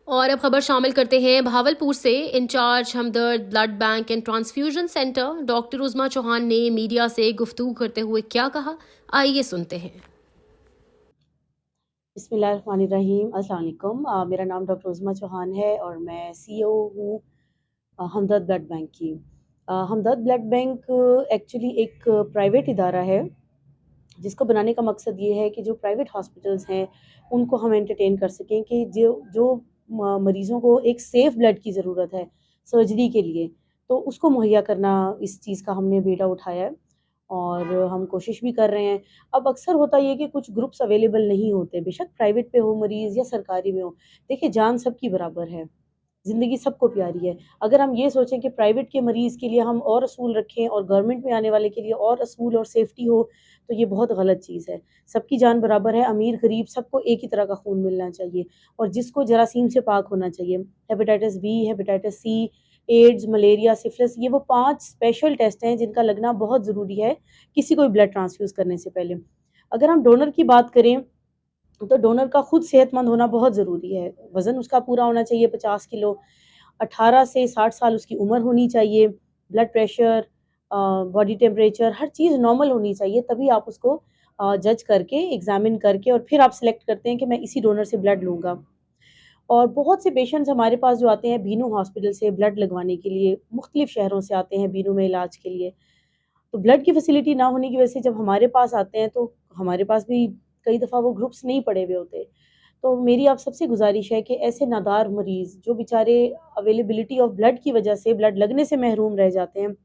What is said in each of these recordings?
और अब खबर शामिल करते हैं भावलपुर से। Incharge Hamdard blood bank and transfusion centre doctor Uzma Chauhan ने मीडिया से गुफ्तगू करते हुए क्या कहा, आइए सुनते हैं। बिस्मिल्लाहिर्रहमानिर्रहीम। अस्सलाम वालेकुम। मेरा नाम डॉक्टर उज़मा चौहान है और मैं सीईओ हूँ हमदर्द ब्लड बैंक की। हमदर्द ब्लड बैंक एक्चुअली एक प्राइवेट इदारा है जिसको बनाने का मकसद ये है कि जो प्राइवेट हॉस्पिटल्स हैं उनको हम एंटरटेन कर सकें कि जो जो मरीज़ों को एक सेफ़ ब्लड की ज़रूरत है सर्जरी के लिए, तो उसको मुहैया करना इस चीज़ का हमने बीड़ा उठाया है और हम कोशिश भी कर रहे हैं। अब अक्सर होता ये है कि कुछ ग्रुप्स अवेलेबल नहीं होते, बेशक प्राइवेट पे हो मरीज़ या सरकारी में हो। देखिए जान सबकी बराबर है। ज़िंदगी सबको प्यारी है। अगर हम ये सोचें कि प्राइवेट के मरीज़ के लिए हम और असूल रखें और गवर्नमेंट में आने वाले के लिए और असूल और सेफ्टी हो, तो ये बहुत गलत चीज़ है। सबकी जान बराबर है, अमीर-गरीब सबको एक ही तरह का खून मिलना चाहिए और जिसको जरासीम से पाक होना चाहिए। Hepatitis B, hepatitis C, AIDS, malaria, syphilis ये वो 5 स्पेशल टेस्ट हैं जिनका लगना बहुत ज़रूरी है किसी को भी ब्लड ट्रांसफ्यूज़ करने से पहले। अगर हम डोनर की बात करें तो डोनर का खुद सेहतमंद होना बहुत ज़रूरी है। वज़न उसका पूरा होना चाहिए 50 किलो, 18 से 60 साल उसकी उम्र होनी चाहिए, ब्लड प्रेशर बॉडी टेम्परेचर हर चीज़ नॉर्मल होनी चाहिए, तभी आप उसको जज करके, एग्ज़ामिन करके और फिर आप सिलेक्ट करते हैं कि मैं इसी डोनर से ब्लड लूँगा। और बहुत से पेशेंट्स हमारे पास जो आते हैं बीनू हॉस्पिटल से ब्लड लगवाने के लिए, मुख्तलिफ़ शहरों से आते हैं बीनू में इलाज के लिए। तो ब्लड की फैसिलिटी ना होने की वजह से जब हमारे पास आते हैं तो हमारे पास भी कई दफ़ा वो ग्रुप्स नहीं पड़े हुए होते। तो मेरी आप सबसे गुज़ारिश है कि ऐसे नादार मरीज़ जो बेचारे अवेलेबिलिटी ऑफ ब्लड की वजह से ब्लड लगने से महरूम रह जाते हैं,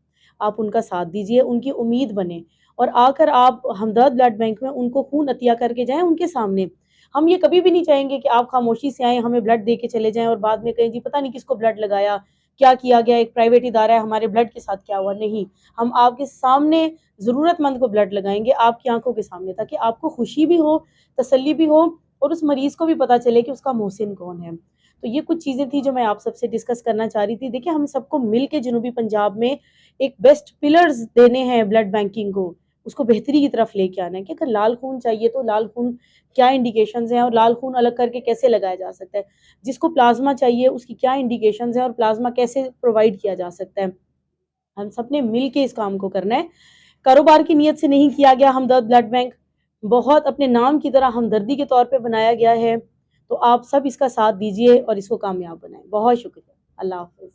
आप उनका साथ दीजिए, उनकी उम्मीद बनें और आकर आप हमदर्द ब्लड बैंक में उनको खून अतिया करके जाएँ उनके सामने। हम ये कभी भी नहीं चाहेंगे कि आप खामोशी से आएँ, हमें ब्लड दे के चले जाएँ और बाद में कहें जी पता नहीं किसको ब्लड लगाया, क्या किया गया, एक प्राइवेट इदारा है, हमारे ब्लड के साथ क्या हुआ? नहीं, हम आपके सामने ज़रूरतमंद को ब्लड लगाएँगे, आपकी आँखों के सामने ताकि आपको खुशी भी हो, तसल्ली भी हो और उस मरीज़ को भी पता चले कि उसका मोहसिन कौन है। तो ये कुछ चीज़ें थी जो मैं आप सबसे डिस्कस करना चाह रही थी। देखिए, हम सबको मिल के जनूबी पंजाब में एक बेस्ट पिलर्स देने हैं ब्लड बैंकिंग को, उसको बेहतरी की तरफ लेके आना है कि अगर लाल खून चाहिए तो लाल खून क्या इंडिकेशंस हैं और लाल खून अलग करके कैसे लगाया जा सकता है। जिसको प्लाज़्मा चाहिए उसकी क्या इंडिकेशंस हैं और प्लाज़्मा कैसे प्रोवाइड किया जा सकता है। हम सब ने मिल के इस काम को करना है। कारोबार की नीयत से नहीं किया गया हमदर्द ब्लड बैंक, बहुत अपने नाम की तरह हमदर्दी के तौर पे बनाया गया है। तो आप सब इसका साथ दीजिए और इसको कामयाब बनाएँ। बहुत शुक्रिया। अल्लाह हाफ़िज़।